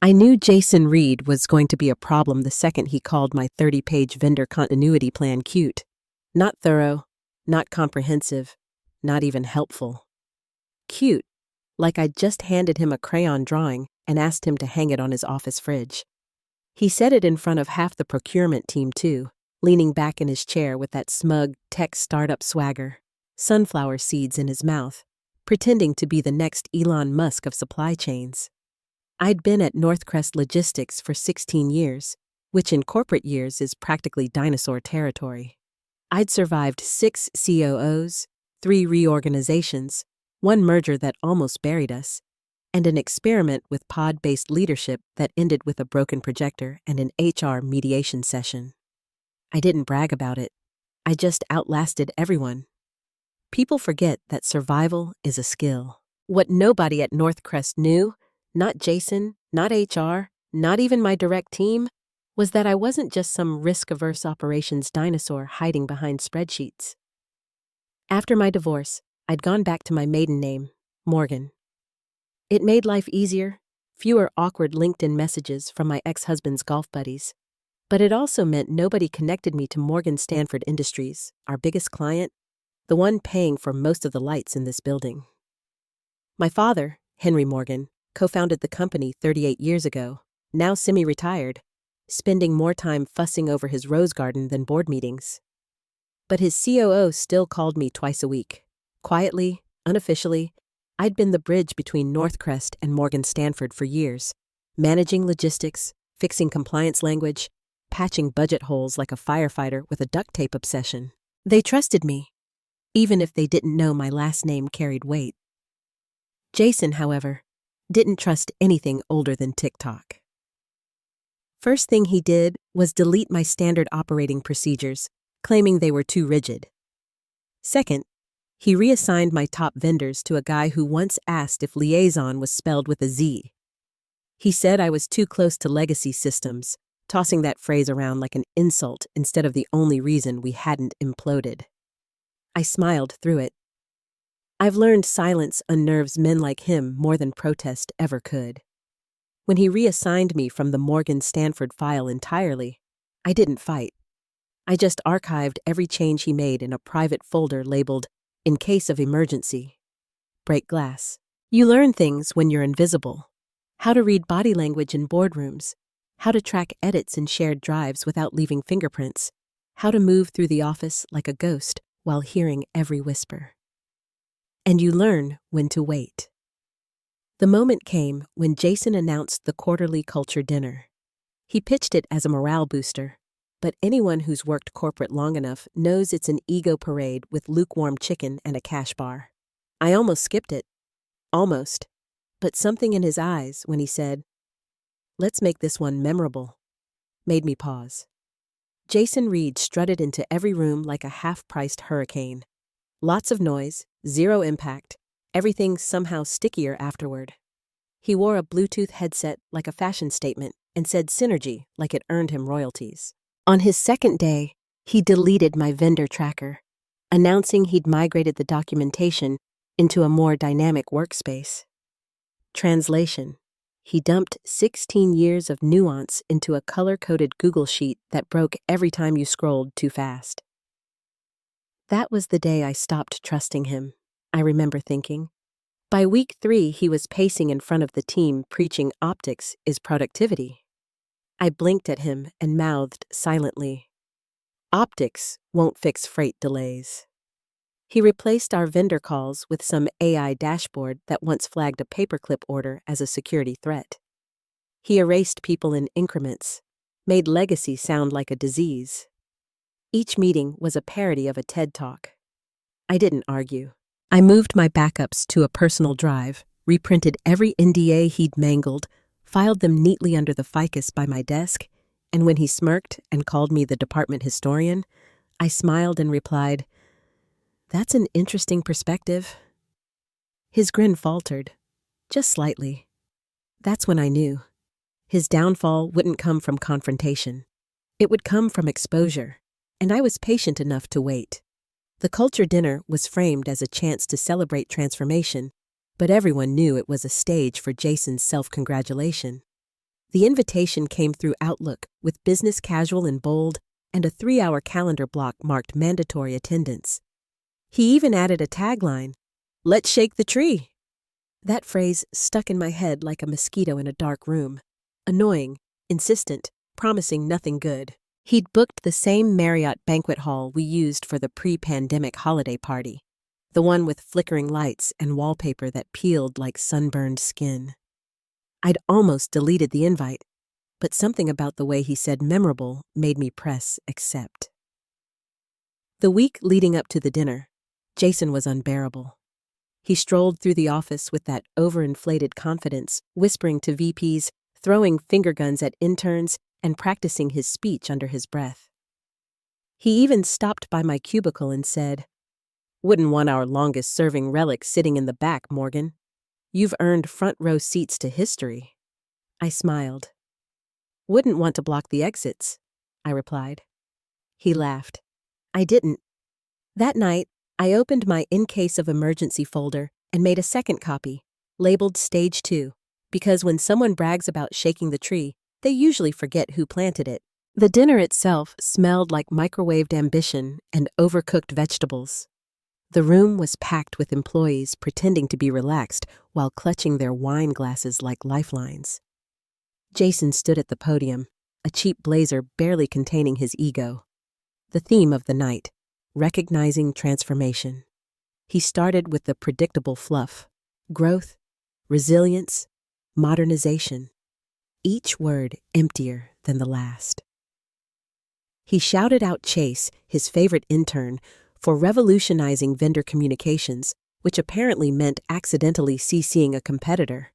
I knew Jason Reed was going to be a problem the second he called my 30-page vendor continuity plan cute. Not thorough, not comprehensive, not even helpful. Cute, like I'd just handed him a crayon drawing and asked him to hang it on his office fridge. He said it in front of half the procurement team too, leaning back in his chair with that smug tech startup swagger, sunflower seeds in his mouth, pretending to be the next Elon Musk of supply chains. I'd been at Northcrest Logistics for 16 years, which in corporate years is practically dinosaur territory. I'd survived 6 COOs, 3 reorganizations, 1 merger that almost buried us, and an experiment with pod-based leadership that ended with a broken projector and an HR mediation session. I didn't brag about it. I just outlasted everyone. People forget that survival is a skill. What nobody at Northcrest knew, not Jason, not HR, not even my direct team, was that I wasn't just some risk-averse operations dinosaur hiding behind spreadsheets. After my divorce, I'd gone back to my maiden name, Morgan. It made life easier, fewer awkward LinkedIn messages from my ex-husband's golf buddies. But it also meant nobody connected me to Morgan Stanford Industries, our biggest client, the one paying for most of the lights in this building. My father, Henry Morgan, co-founded the company 38 years ago, now semi-retired, spending more time fussing over his rose garden than board meetings. But his COO still called me twice a week. Quietly, unofficially, I'd been the bridge between Northcrest and Morgan Stanford for years, managing logistics, fixing compliance language, patching budget holes like a firefighter with a duct tape obsession. They trusted me, even if they didn't know my last name carried weight. Jason, however, didn't trust anything older than TikTok. First thing he did was delete my standard operating procedures, claiming they were too rigid. Second, he reassigned my top vendors to a guy who once asked if liaison was spelled with a Z. He said I was too close to legacy systems, tossing that phrase around like an insult instead of the only reason we hadn't imploded. I smiled through it. I've learned silence unnerves men like him more than protest ever could. When he reassigned me from the Morgan Stanford file entirely, I didn't fight. I just archived every change he made in a private folder labeled, "In case of emergency." Break glass. You learn things when you're invisible. How to read body language in boardrooms. How to track edits in shared drives without leaving fingerprints. How to move through the office like a ghost while hearing every whisper. And you learn when to wait. The moment came when Jason announced the quarterly culture dinner. He pitched it as a morale booster, but anyone who's worked corporate long enough knows it's an ego parade with lukewarm chicken and a cash bar. I almost skipped it. Almost. But something in his eyes when he said, "Let's make this one memorable," made me pause. Jason Reed strutted into every room like a half-priced hurricane. Lots of noise, zero impact, everything somehow stickier afterward. He wore a Bluetooth headset like a fashion statement and said synergy like it earned him royalties. On his second day, he deleted my vendor tracker, announcing he'd migrated the documentation into a more dynamic workspace. Translation: he dumped 16 years of nuance into a color-coded Google sheet that broke every time you scrolled too fast. That was the day I stopped trusting him, I remember thinking. By week 3, he was pacing in front of the team preaching optics is productivity. I blinked at him and mouthed silently, "Optics won't fix freight delays." He replaced our vendor calls with some AI dashboard that once flagged a paperclip order as a security threat. He erased people in increments, made legacy sound like a disease. Each meeting was a parody of a TED Talk. I didn't argue. I moved my backups to a personal drive, reprinted every NDA he'd mangled, filed them neatly under the ficus by my desk, and when he smirked and called me the department historian, I smiled and replied, "That's an interesting perspective." His grin faltered, just slightly. That's when I knew. His downfall wouldn't come from confrontation. It would come from exposure, and I was patient enough to wait. The culture dinner was framed as a chance to celebrate transformation, but everyone knew it was a stage for Jason's self-congratulation. The invitation came through Outlook with business casual in bold and a 3-hour calendar block marked mandatory attendance. He even added a tagline, "Let's shake the tree." That phrase stuck in my head like a mosquito in a dark room. Annoying, insistent, promising nothing good. He'd booked the same Marriott banquet hall we used for the pre-pandemic holiday party, the one with flickering lights and wallpaper that peeled like sunburned skin. I'd almost deleted the invite, but something about the way he said memorable made me press accept. The week leading up to the dinner, Jason was unbearable. He strolled through the office with that overinflated confidence, whispering to VPs, throwing finger guns at interns, and practicing his speech under his breath. He even stopped by my cubicle and said, "Wouldn't want our longest-serving relic sitting in the back, Morgan. You've earned front-row seats to history." I smiled. "Wouldn't want to block the exits," I replied. He laughed. I didn't. That night, I opened my In Case of Emergency folder and made a second copy, labeled Stage 2, because when someone brags about shaking the tree, they usually forget who planted it. The dinner itself smelled like microwaved ambition and overcooked vegetables. The room was packed with employees pretending to be relaxed while clutching their wine glasses like lifelines. Jason stood at the podium, a cheap blazer barely containing his ego. The theme of the night, recognizing transformation. He started with the predictable fluff, growth, resilience, modernization. Each word emptier than the last. He shouted out Chase, his favorite intern, for revolutionizing vendor communications, which apparently meant accidentally CCing a competitor.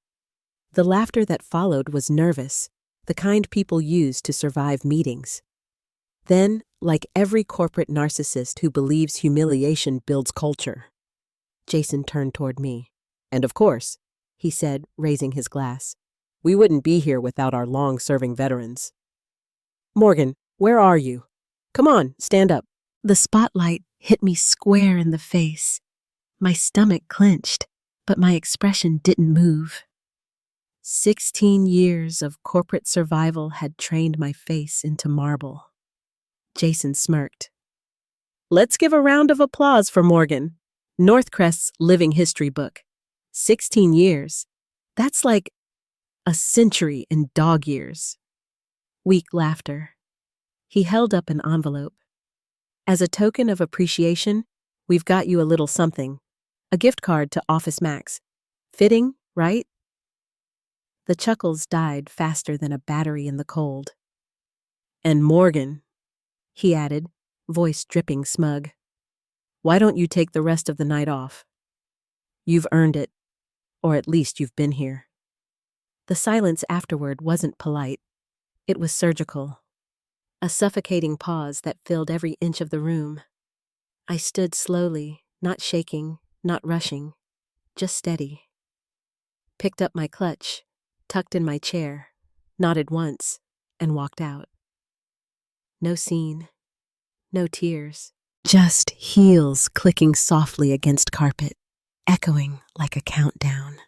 The laughter that followed was nervous, the kind people use to survive meetings. Then, like every corporate narcissist who believes humiliation builds culture, Jason turned toward me. "And of course," he said, raising his glass, "we wouldn't be here without our long-serving veterans. Morgan, where are you? Come on, stand up." The spotlight hit me square in the face. My stomach clenched, but my expression didn't move. 16 years of corporate survival had trained my face into marble. Jason smirked. "Let's give a round of applause for Morgan, Northcrest's living history book. 16 years. That's like a century in dog years." Weak laughter. He held up an envelope. "As a token of appreciation, we've got you a little something. A gift card to Office Max. Fitting, right?" The chuckles died faster than a battery in the cold. "And Morgan," he added, voice dripping smug, "why don't you take the rest of the night off? You've earned it, or at least you've been here." The silence afterward wasn't polite. It was surgical. A suffocating pause that filled every inch of the room. I stood slowly, not shaking, not rushing, just steady. Picked up my clutch, tucked in my chair, nodded once, and walked out. No scene, no tears, just heels clicking softly against carpet, echoing like a countdown.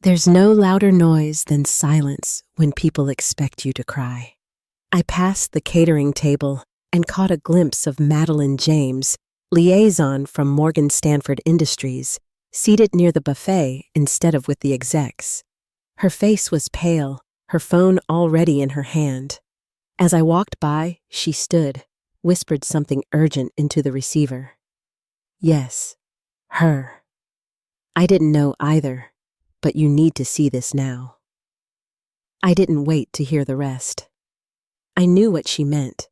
There's no louder noise than silence when people expect you to cry. I passed the catering table and caught a glimpse of Madeline James, liaison from Morgan Stanford Industries, seated near the buffet instead of with the execs. Her face was pale, her phone already in her hand. As I walked by, she stood, whispered something urgent into the receiver. Yes, her. I didn't know either, but you need to see this now. I didn't wait to hear the rest. I knew what she meant.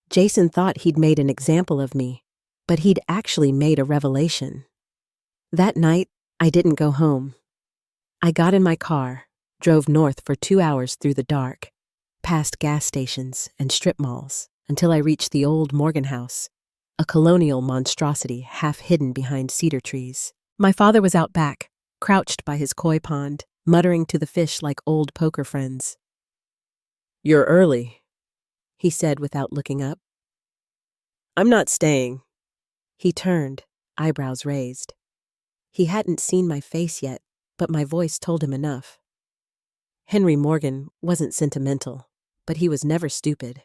Jason thought he'd made an example of me, but he'd actually made a revelation. That night, I didn't go home. I got in my car, drove north for 2 hours through the dark, past gas stations and strip malls, until I reached the old Morgan house, a colonial monstrosity half hidden behind cedar trees. My father was out back, crouched by his koi pond, muttering to the fish like old poker friends. "You're early," he said without looking up. "I'm not staying." He turned, eyebrows raised. He hadn't seen my face yet, but my voice told him enough. Henry Morgan wasn't sentimental, but he was never stupid.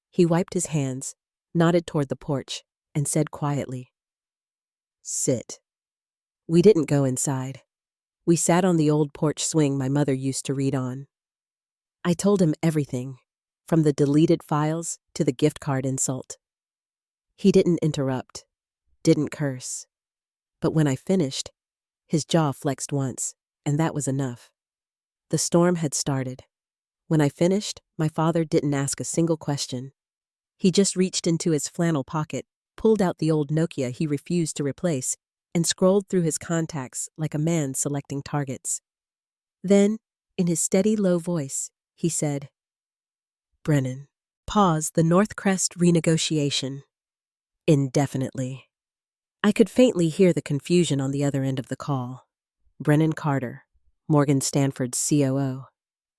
He wiped his hands, nodded toward the porch, and said quietly, "Sit." We didn't go inside. We sat on the old porch swing my mother used to read on. I told him everything, from the deleted files to the gift card insult. He didn't interrupt, didn't curse. But when I finished, his jaw flexed once, and that was enough. The storm had started. When I finished, my father didn't ask a single question. He just reached into his flannel pocket, pulled out the old Nokia he refused to replace, and scrolled through his contacts like a man selecting targets. Then, in his steady, low voice, he said, "Brennan, pause the Northcrest renegotiation. Indefinitely." I could faintly hear the confusion on the other end of the call. Brennan Carter, Morgan Stanford's COO,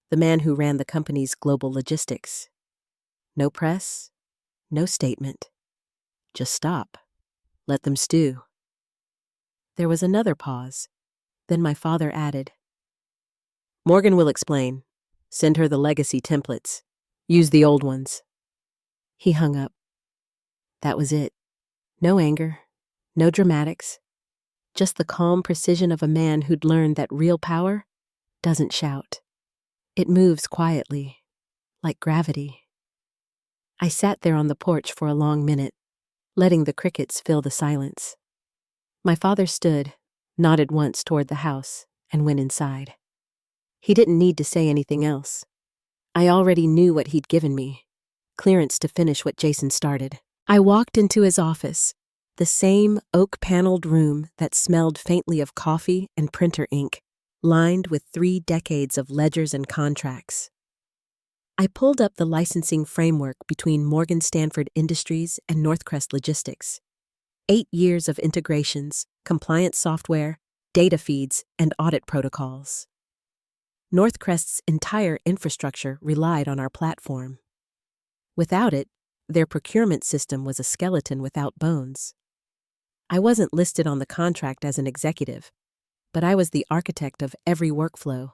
the man who ran the company's global logistics. No press, no statement. Just stop. Let them stew. There was another pause. Then my father added, "Morgan will explain. Send her the legacy templates. Use the old ones." He hung up. That was it. No anger, no dramatics. Just the calm precision of a man who'd learned that real power doesn't shout. It moves quietly, like gravity. I sat there on the porch for a long minute, letting the crickets fill the silence. My father stood, nodded once toward the house, and went inside. He didn't need to say anything else. I already knew what he'd given me, clearance to finish what Jason started. I walked into his office, the same oak-paneled room that smelled faintly of coffee and printer ink, lined with 3 decades of ledgers and contracts. I pulled up the licensing framework between Morgan Stanford Industries and Northcrest Logistics. 8 years of integrations, compliance software, data feeds, and audit protocols. Northcrest's entire infrastructure relied on our platform. Without it, their procurement system was a skeleton without bones. I wasn't listed on the contract as an executive, but I was the architect of every workflow,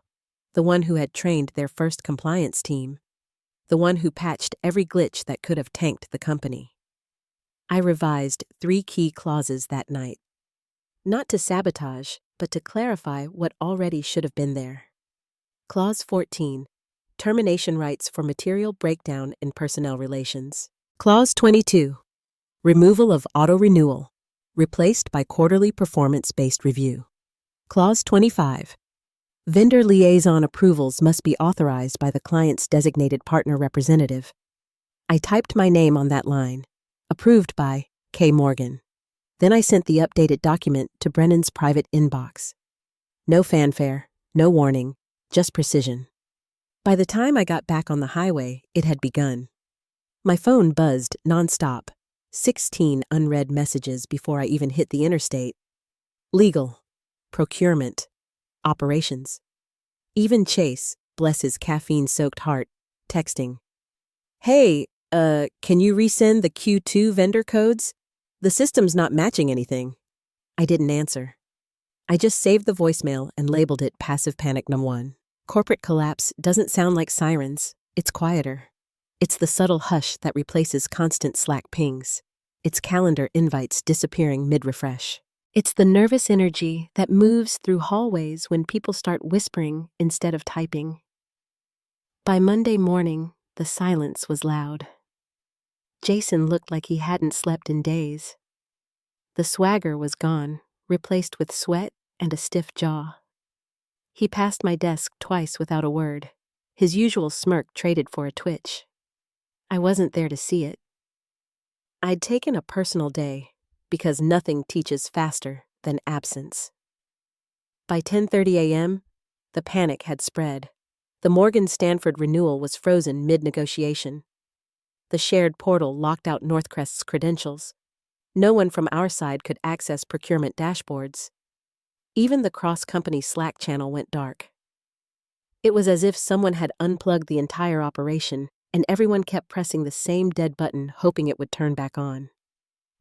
the one who had trained their first compliance team, the one who patched every glitch that could have tanked the company. I revised 3 key clauses that night, not to sabotage, but to clarify what already should have been there. Clause 14, termination rights for material breakdown in personnel relations. Clause 22, removal of auto-renewal, replaced by quarterly performance-based review. Clause 25, vendor liaison approvals must be authorized by the client's designated partner representative. I typed my name on that line, approved by K. Morgan. Then I sent the updated document to Brennan's private inbox. No fanfare, no warning, just precision. By the time I got back on the highway, it had begun. My phone buzzed nonstop, 16 unread messages before I even hit the interstate. Legal, procurement, operations. Even Chase, bless his caffeine-soaked heart, texting, "Hey, can you resend the Q2 vendor codes? The system's not matching anything." I didn't answer. I just saved the voicemail and labeled it Passive Panic No. 1. Corporate collapse doesn't sound like sirens. It's quieter. It's the subtle hush that replaces constant Slack pings. It's calendar invites disappearing mid-refresh. It's the nervous energy that moves through hallways when people start whispering instead of typing. By Monday morning, the silence was loud. Jason looked like he hadn't slept in days. The swagger was gone, replaced with sweat and a stiff jaw. He passed my desk twice without a word, his usual smirk traded for a twitch. I wasn't there to see it. I'd taken a personal day, because nothing teaches faster than absence. By 10:30 a.m., the panic had spread. The Morgan Stanford renewal was frozen mid-negotiation. The shared portal locked out Northcrest's credentials. No one from our side could access procurement dashboards. Even the cross-company Slack channel went dark. It was as if someone had unplugged the entire operation, and everyone kept pressing the same dead button, hoping it would turn back on.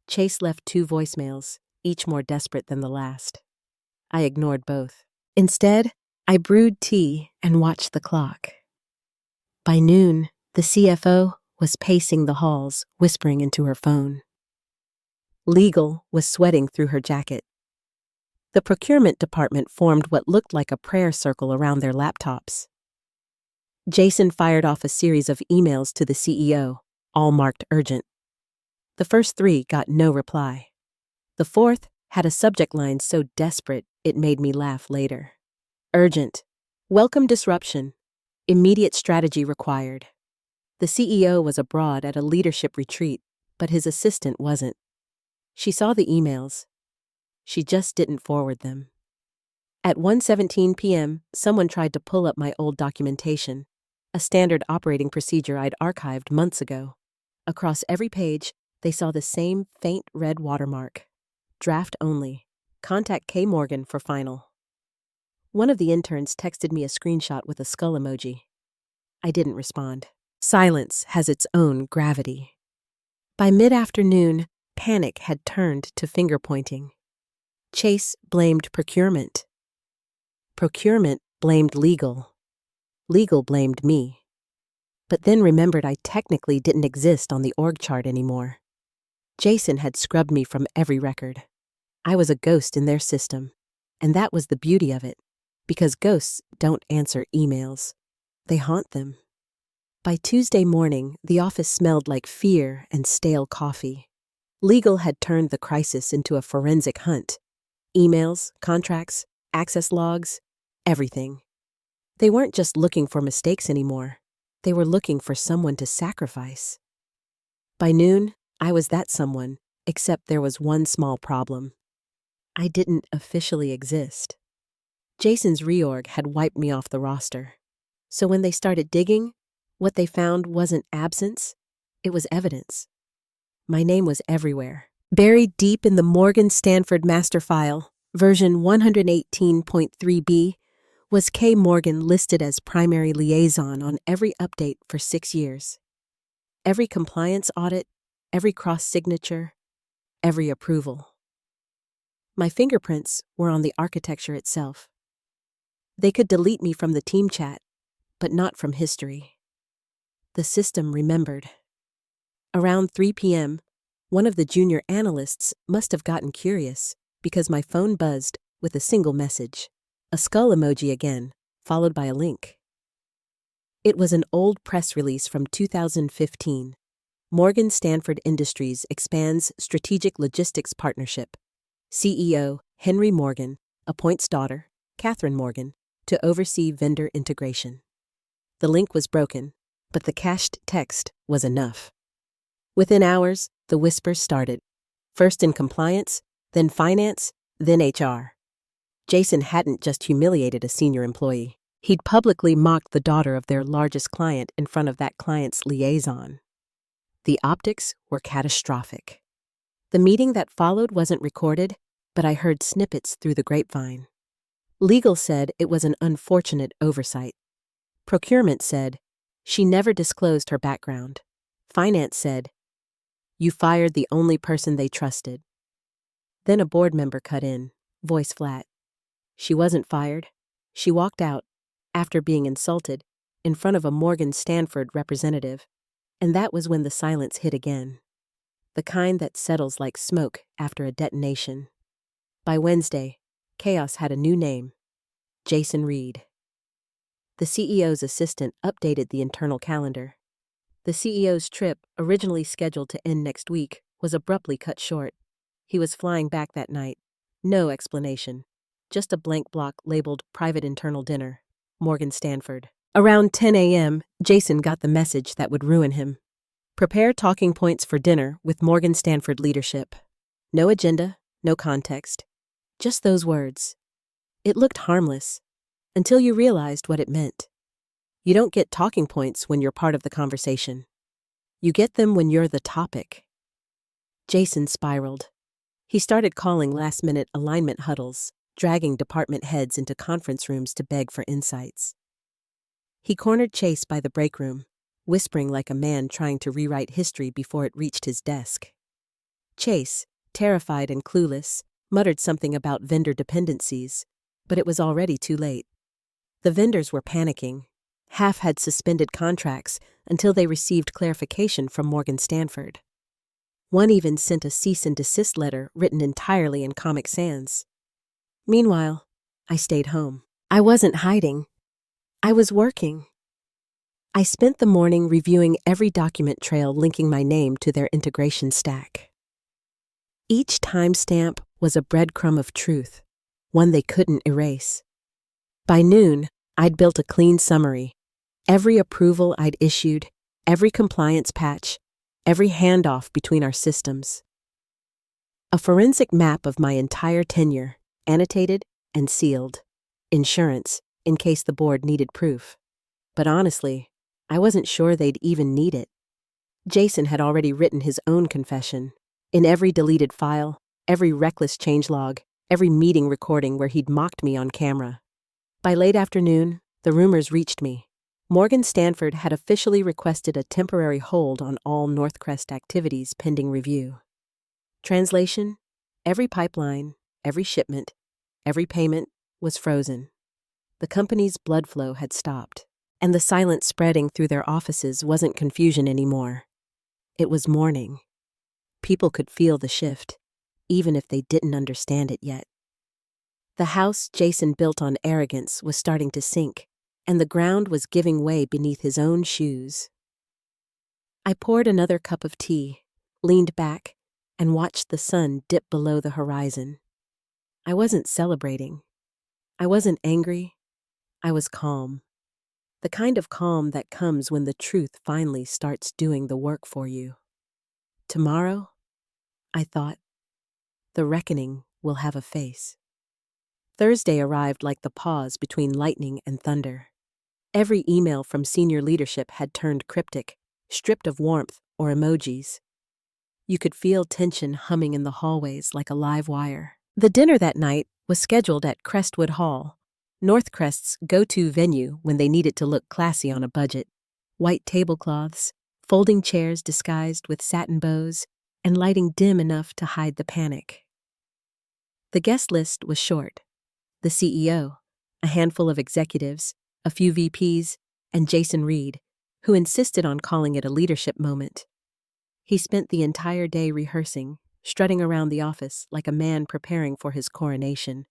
Chase left 2 voicemails, each more desperate than the last. I ignored both. Instead, I brewed tea and watched the clock. By noon, the CFO was pacing the halls, whispering into her phone. Legal was sweating through her jacket. The procurement department formed what looked like a prayer circle around their laptops. Jason fired off a series of emails to the CEO, all marked urgent. The first 3 got no reply. The fourth had a subject line so desperate it made me laugh later. Urgent. Welcome disruption. Immediate strategy required. The CEO was abroad at a leadership retreat, but his assistant wasn't. She saw the emails. She just didn't forward them. At 1:17 p.m., someone tried to pull up my old documentation, a standard operating procedure I'd archived months ago. Across every page, they saw the same faint red watermark. Draft only. Contact K. Morgan for final. One of the interns texted me a screenshot with a skull emoji. I didn't respond. Silence has its own gravity. By mid-afternoon, panic had turned to finger-pointing. Chase blamed procurement. Procurement blamed legal. Legal blamed me. But then remembered I technically didn't exist on the org chart anymore. Jason had scrubbed me from every record. I was a ghost in their system, and that was the beauty of it, because ghosts don't answer emails. They haunt them. By Tuesday morning, the office smelled like fear and stale coffee. Legal had turned the crisis into a forensic hunt. Emails, contracts, access logs, everything. They weren't just looking for mistakes anymore. They were looking for someone to sacrifice. By noon, I was that someone, except there was one small problem. I didn't officially exist. Jason's reorg had wiped me off the roster. So when they started digging, what they found wasn't absence, it was evidence. My name was everywhere. Buried deep in the Morgan Stanford master file, version 118.3b, was K. Morgan listed as primary liaison on every update for 6 years. Every compliance audit, every cross-signature, every approval. My fingerprints were on the architecture itself. They could delete me from the team chat, but not from history. The system remembered. Around 3 p.m., one of the junior analysts must have gotten curious because my phone buzzed with a single message, a skull emoji again, followed by a link. It was an old press release from 2015. Morgan Stanford Industries expands strategic logistics partnership. CEO Henry Morgan appoints daughter, Catherine Morgan, to oversee vendor integration. The link was broken, but the cached text was enough. Within hours, the whispers started. First in compliance, then finance, then HR. Jason hadn't just humiliated a senior employee. He'd publicly mocked the daughter of their largest client in front of that client's liaison. The optics were catastrophic. The meeting that followed wasn't recorded, but I heard snippets through the grapevine. Legal said it was an unfortunate oversight. Procurement said, she never disclosed her background. Finance said, you fired the only person they trusted. Then a board member cut in, voice flat. She wasn't fired. She walked out, after being insulted, in front of a Morgan Stanford representative, and that was when the silence hit again. The kind that settles like smoke after a detonation. By Wednesday, chaos had a new name, Jason Reed. The CEO's assistant updated the internal calendar. The CEO's trip, originally scheduled to end next week, was abruptly cut short. He was flying back that night. No explanation. Just a blank block labeled Private Internal Dinner, Morgan Stanford. Around 10 a.m., Jason got the message that would ruin him. Prepare talking points for dinner with Morgan Stanford leadership. No agenda, no context. Just those words. It looked harmless, until you realized what it meant. You don't get talking points when you're part of the conversation. You get them when you're the topic. Jason spiraled. He started calling last-minute alignment huddles, dragging department heads into conference rooms to beg for insights. He cornered Chase by the break room, whispering like a man trying to rewrite history before it reached his desk. Chase, terrified and clueless, muttered something about vendor dependencies, but it was already too late. The vendors were panicking. Half had suspended contracts until they received clarification from Morgan Stanford. One even sent a cease and desist letter written entirely in Comic Sans. Meanwhile, I stayed home. I wasn't hiding. I was working. I spent the morning reviewing every document trail linking my name to their integration stack. Each timestamp was a breadcrumb of truth, one they couldn't erase. By noon, I'd built a clean summary. Every approval I'd issued, every compliance patch, every handoff between our systems. A forensic map of my entire tenure, annotated and sealed. Insurance, in case the board needed proof. But honestly, I wasn't sure they'd even need it. Jason had already written his own confession. In every deleted file, every reckless changelog, every meeting recording where he'd mocked me on camera. By late afternoon, the rumors reached me. Morgan Stanford had officially requested a temporary hold on all Northcrest activities pending review. Translation: every pipeline, every shipment, every payment was frozen. The company's blood flow had stopped, and the silence spreading through their offices wasn't confusion anymore. It was mourning. People could feel the shift, even if they didn't understand it yet. The house Jason built on arrogance was starting to sink, and the ground was giving way beneath his own shoes. I poured another cup of tea, leaned back, and watched the sun dip below the horizon. I wasn't celebrating. I wasn't angry. I was calm. The kind of calm that comes when the truth finally starts doing the work for you. Tomorrow, I thought, the reckoning will have a face. Thursday arrived like the pause between lightning and thunder. Every email from senior leadership had turned cryptic, stripped of warmth or emojis. You could feel tension humming in the hallways like a live wire. The dinner that night was scheduled at Crestwood Hall, Northcrest's go-to venue when they needed to look classy on a budget. White tablecloths, folding chairs disguised with satin bows, and lighting dim enough to hide the panic. The guest list was short. The CEO, a handful of executives, a few VPs, and Jason Reed, who insisted on calling it a leadership moment. He spent the entire day rehearsing, strutting around the office like a man preparing for his coronation,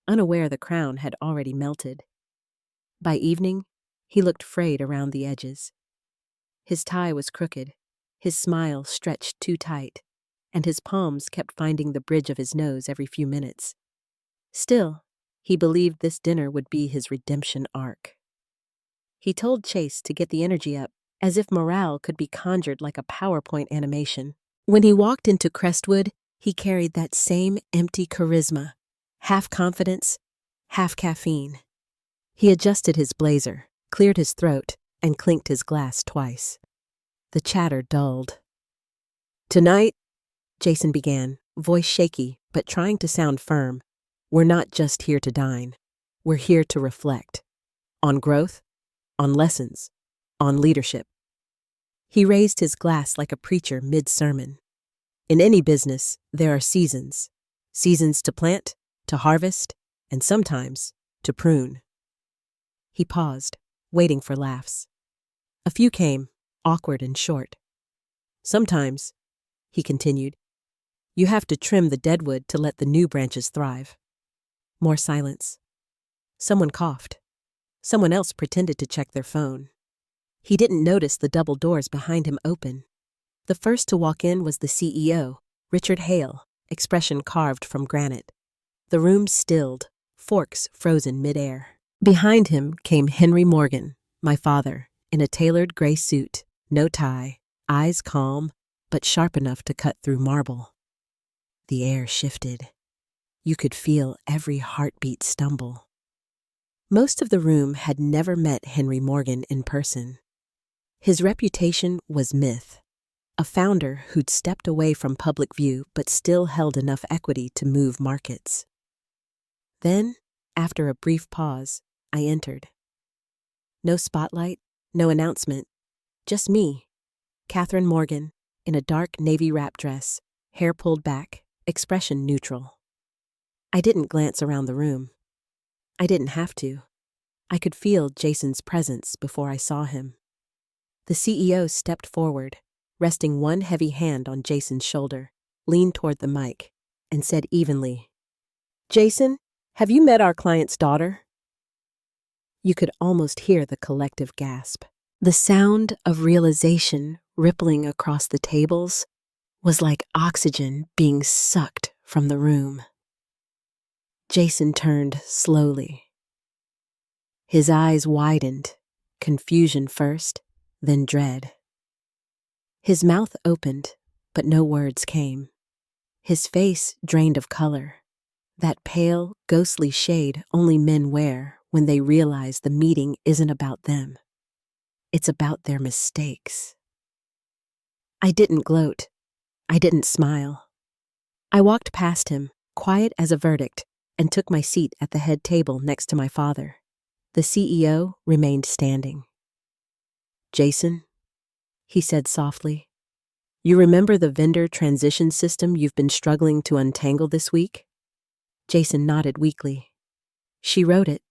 unaware the crown had already melted. By evening, he looked frayed around the edges. His tie was crooked, his smile stretched too tight, and his palms kept finding the bridge of his nose every few minutes. Still, he believed this dinner would be his redemption arc. He told Chase to get the energy up, as if morale could be conjured like a PowerPoint animation. When he walked into Crestwood, he carried that same empty charisma, half confidence, half caffeine. He adjusted his blazer, cleared his throat, and clinked his glass twice. The chatter dulled. "Tonight," Jason began, voice shaky but trying to sound firm, "we're not just here to dine. We're here to reflect. On growth, on lessons, on leadership." He raised his glass like a preacher mid-sermon. In any business, there are seasons. Seasons to plant, to harvest, and sometimes to prune. He paused, waiting for laughs. A few came, awkward and short. "Sometimes," he continued, "you have to trim the deadwood to let the new branches thrive." More silence. Someone coughed. Someone else pretended to check their phone. He didn't notice the double doors behind him open. The first to walk in was the CEO, Richard Hale, expression carved from granite. The room stilled, forks frozen midair. Behind him came Henry Morgan, my father, in a tailored gray suit, no tie, eyes calm, but sharp enough to cut through marble. The air shifted. You could feel every heartbeat stumble. Most of the room had never met Henry Morgan in person. His reputation was myth, a founder who'd stepped away from public view but still held enough equity to move markets. Then, after a brief pause, I entered. No spotlight, no announcement, just me, Catherine Morgan, in a dark navy wrap dress, hair pulled back, expression neutral. I didn't glance around the room. I didn't have to. I could feel Jason's presence before I saw him. The CEO stepped forward, resting one heavy hand on Jason's shoulder, leaned toward the mic, and said evenly, "Jason, have you met our client's daughter?" You could almost hear the collective gasp. The sound of realization rippling across the tables was like oxygen being sucked from the room. Jason turned slowly. His eyes widened, confusion first, then dread. His mouth opened, but no words came. His face drained of color, that pale, ghostly shade only men wear when they realize the meeting isn't about them. It's about their mistakes. I didn't gloat. I didn't smile. I walked past him, quiet as a verdict, and took my seat at the head table next to my father. The CEO remained standing. "Jason," he said softly, "you remember the vendor transition system you've been struggling to untangle this week?" Jason nodded weakly. "She wrote it."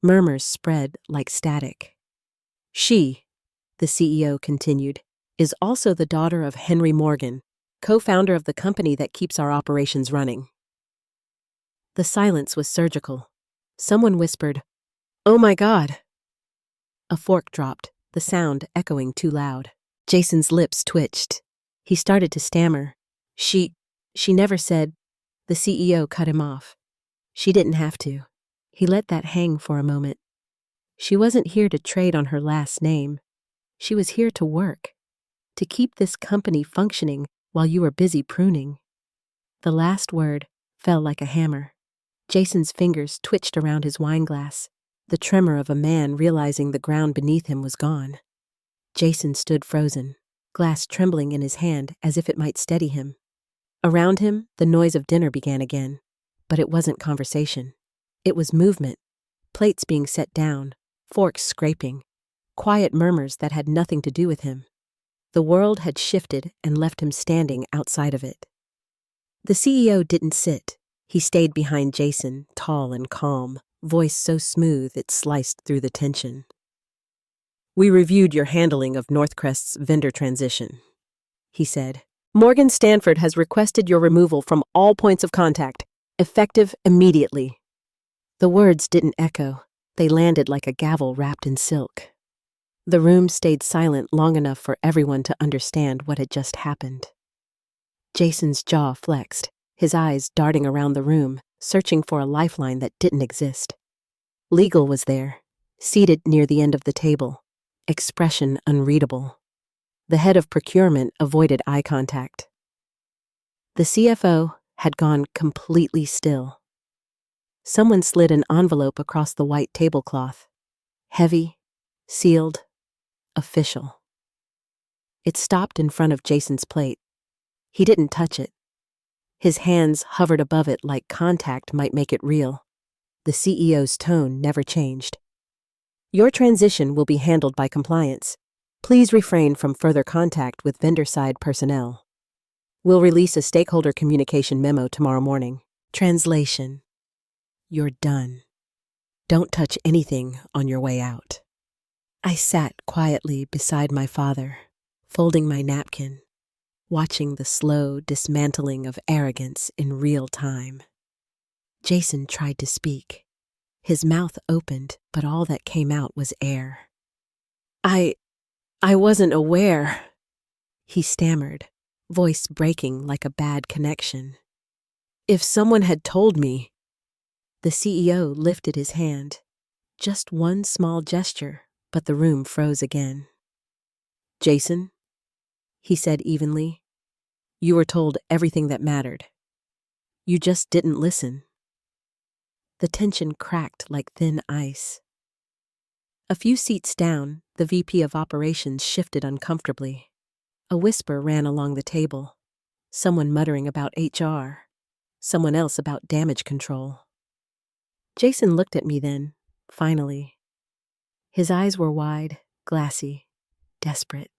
Murmurs spread like static. "She," the CEO continued, "is also the daughter of Henry Morgan, co-founder of the company that keeps our operations running." The silence was surgical. Someone whispered, "Oh my God." A fork dropped, the sound echoing too loud. Jason's lips twitched. He started to stammer. She never said." The CEO cut him off. "She didn't have to." He let that hang for a moment. "She wasn't here to trade on her last name. She was here to work, to keep this company functioning while you were busy pruning." The last word fell like a hammer. Jason's fingers twitched around his wineglass, the tremor of a man realizing the ground beneath him was gone. Jason stood frozen, glass trembling in his hand as if it might steady him. Around him, the noise of dinner began again, but it wasn't conversation. It was movement, plates being set down, forks scraping, quiet murmurs that had nothing to do with him. The world had shifted and left him standing outside of it. The CEO didn't sit. He stayed behind Jason, tall and calm, voice so smooth it sliced through the tension. "We reviewed your handling of Northcrest's vendor transition," he said. "Morgan Stanford has requested your removal from all points of contact, effective immediately." The words didn't echo. They landed like a gavel wrapped in silk. The room stayed silent long enough for everyone to understand what had just happened. Jason's jaw flexed, his eyes darting around the room, searching for a lifeline that didn't exist. Legal was there, seated near the end of the table, expression unreadable. The head of procurement avoided eye contact. The CFO had gone completely still. Someone slid an envelope across the white tablecloth. Heavy, sealed, official. It stopped in front of Jason's plate. He didn't touch it. His hands hovered above it like contact might make it real. The CEO's tone never changed. "Your transition will be handled by compliance. Please refrain from further contact with vendor-side personnel. We'll release a stakeholder communication memo tomorrow morning." Translation: "You're done. Don't touch anything on your way out." I sat quietly beside my father, folding my napkin, watching the slow dismantling of arrogance in real time. Jason tried to speak. His mouth opened, but all that came out was air. I wasn't aware," he stammered, voice breaking like a bad connection. "If someone had told me." The CEO lifted his hand. Just one small gesture, but the room froze again. "Jason," he said evenly, "you were told everything that mattered. You just didn't listen." The tension cracked like thin ice. A few seats down, the VP of Operations shifted uncomfortably. A whisper ran along the table. Someone muttering about HR. Someone else about damage control. Jason looked at me then, finally. His eyes were wide, glassy, desperate.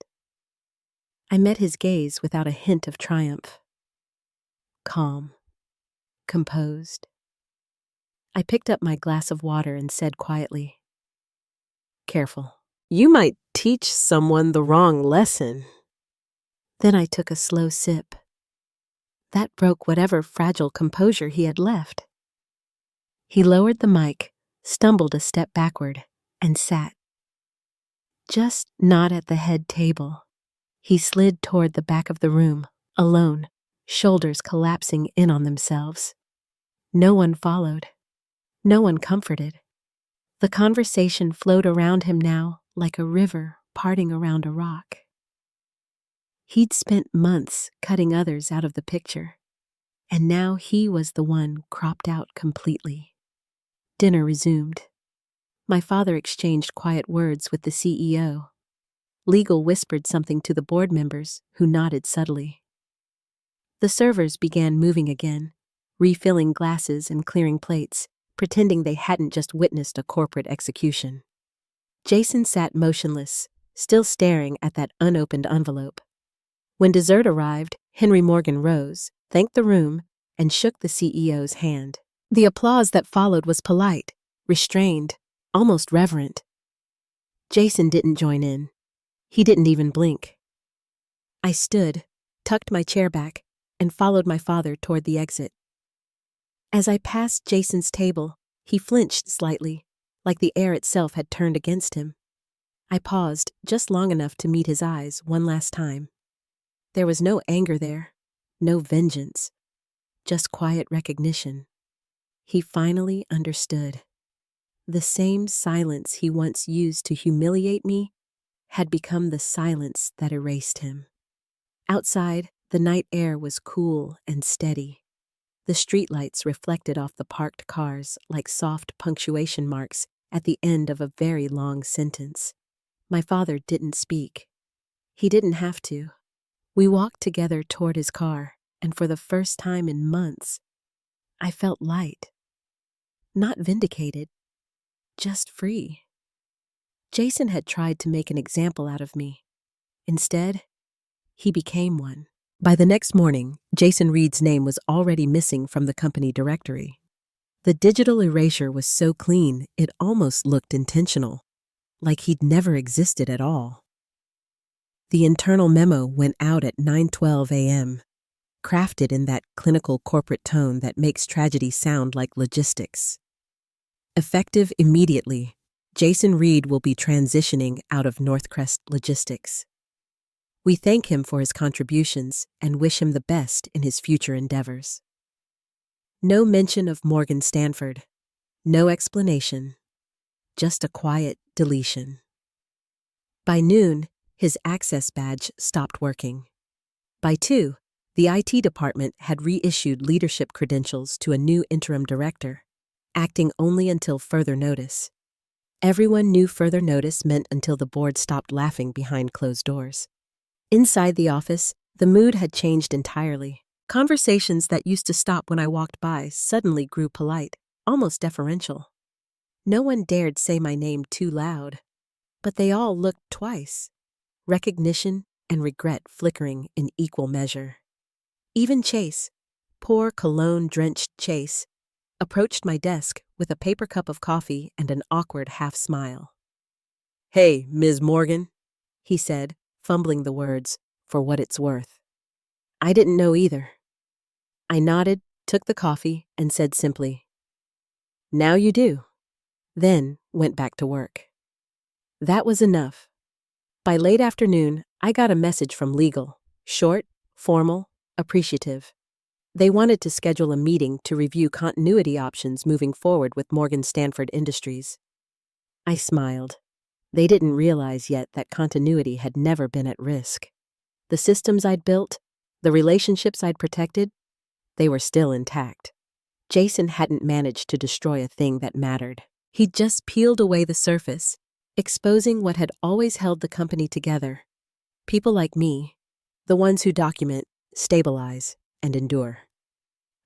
I met his gaze without a hint of triumph. Calm. Composed. I picked up my glass of water and said quietly, Careful. You might teach someone the wrong lesson. Then I took a slow sip. That broke whatever fragile composure he had left. He lowered the mic, stumbled a step backward, and sat. Just not at the head table. He slid toward the back of the room, alone, shoulders collapsing in on themselves. No one followed. No one comforted. The conversation flowed around him now like a river parting around a rock. He'd spent months cutting others out of the picture, and now he was the one cropped out completely. Dinner resumed. My father exchanged quiet words with the CEO. Legal whispered something to the board members, who nodded subtly. The servers began moving again, refilling glasses and clearing plates, pretending they hadn't just witnessed a corporate execution. Jason sat motionless, still staring at that unopened envelope. When dessert arrived, Henry Morgan rose, thanked the room, and shook the CEO's hand. The applause that followed was polite, restrained, almost reverent. Jason didn't join in. He didn't even blink. I stood, tucked my chair back, and followed my father toward the exit. As I passed Jason's table, he flinched slightly, like the air itself had turned against him. I paused just long enough to meet his eyes one last time. There was no anger there, no vengeance, just quiet recognition. He finally understood. The same silence he once used to humiliate me had become the silence that erased him. Outside, the night air was cool and steady. The streetlights reflected off the parked cars like soft punctuation marks at the end of a very long sentence. My father didn't speak. He didn't have to. We walked together toward his car, and for the first time in months, I felt light. Not vindicated, just free. Jason had tried to make an example out of me. Instead, he became one. By the next morning, Jason Reed's name was already missing from the company directory. The digital erasure was so clean it almost looked intentional, like he'd never existed at all. The internal memo went out at 9:12 a.m., crafted in that clinical corporate tone that makes tragedy sound like logistics. Effective immediately, Jason Reed will be transitioning out of Northcrest Logistics. We thank him for his contributions and wish him the best in his future endeavors. No mention of Morgan Stanford, no explanation, just a quiet deletion. By noon, his access badge stopped working. By 2, the IT department had reissued leadership credentials to a new interim director, acting only until further notice. Everyone knew further notice meant until the board stopped laughing behind closed doors. Inside the office, the mood had changed entirely. Conversations that used to stop when I walked by suddenly grew polite, almost deferential. No one dared say my name too loud, but they all looked twice, recognition and regret flickering in equal measure. Even Chase, poor cologne-drenched Chase, approached my desk with a paper cup of coffee and an awkward half-smile. "Hey, Ms. Morgan," he said, fumbling the words, "for what it's worth." I didn't know either. I nodded, took the coffee, and said simply, "Now you do," then went back to work. That was enough. By late afternoon, I got a message from legal, short, formal, appreciative. They wanted to schedule a meeting to review continuity options moving forward with Morgan Stanford Industries. I smiled. They didn't realize yet that continuity had never been at risk. The systems I'd built, the relationships I'd protected, they were still intact. Jason hadn't managed to destroy a thing that mattered. He'd just peeled away the surface, exposing what had always held the company together. People like me, the ones who document, stabilize, and endure.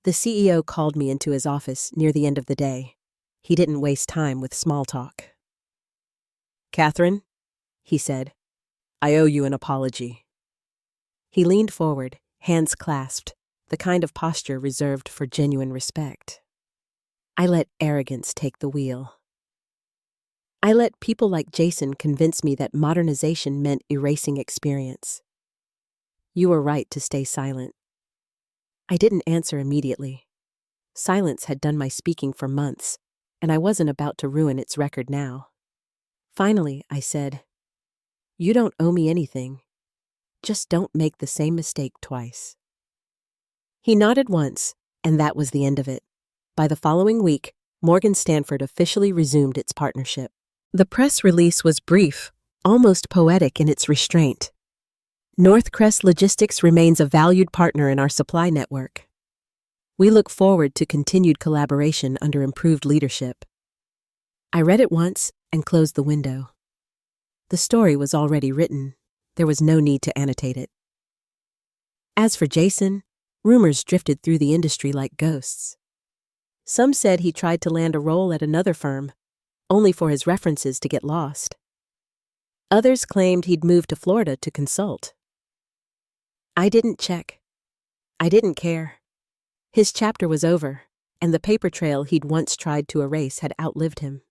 The CEO called me into his office near the end of the day. He didn't waste time with small talk. "Catherine," he said, "I owe you an apology." He leaned forward, hands clasped, the kind of posture reserved for genuine respect. I let arrogance take the wheel. I let people like Jason convince me that modernization meant erasing experience. You were right to stay silent. I didn't answer immediately. Silence had done my speaking for months, and I wasn't about to ruin its record now. Finally, I said, "You don't owe me anything. Just don't make the same mistake twice." He nodded once, and that was the end of it. By the following week, Morgan Stanford officially resumed its partnership. The press release was brief, almost poetic in its restraint. Northcrest Logistics remains a valued partner in our supply network. We look forward to continued collaboration under improved leadership. I read it once and closed the window. The story was already written. There was no need to annotate it. As for Jason, rumors drifted through the industry like ghosts. Some said he tried to land a role at another firm, only for his references to get lost. Others claimed he'd moved to Florida to consult. I didn't check. I didn't care. His chapter was over, and the paper trail he'd once tried to erase had outlived him.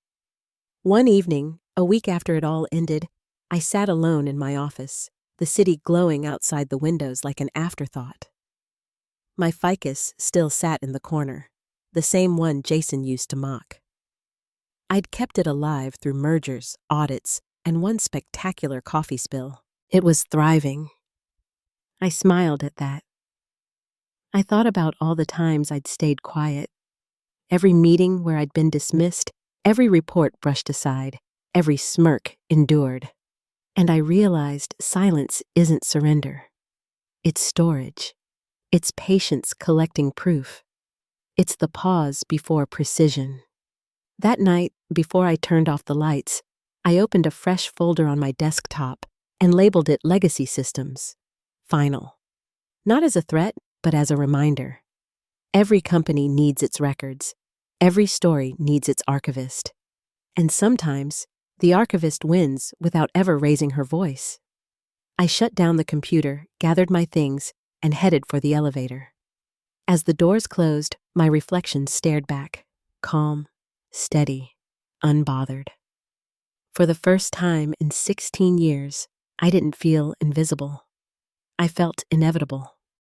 One evening, a week after it all ended, I sat alone in my office, the city glowing outside the windows like an afterthought. My ficus still sat in the corner, the same one Jason used to mock. I'd kept it alive through mergers, audits, and one spectacular coffee spill. It was thriving. I smiled at that. I thought about all the times I'd stayed quiet. Every meeting where I'd been dismissed, every report brushed aside, every smirk endured. And I realized silence isn't surrender. It's storage. It's patience collecting proof. It's the pause before precision. That night, before I turned off the lights, I opened a fresh folder on my desktop and labeled it Legacy Systems. Final. Not as a threat, but as a reminder. Every company needs its records. Every story needs its archivist. And sometimes, the archivist wins without ever raising her voice. I shut down the computer, gathered my things, and headed for the elevator. As the doors closed, my reflection stared back, calm, steady, unbothered. For the first time in 16 years, I didn't feel invisible. I felt inevitable.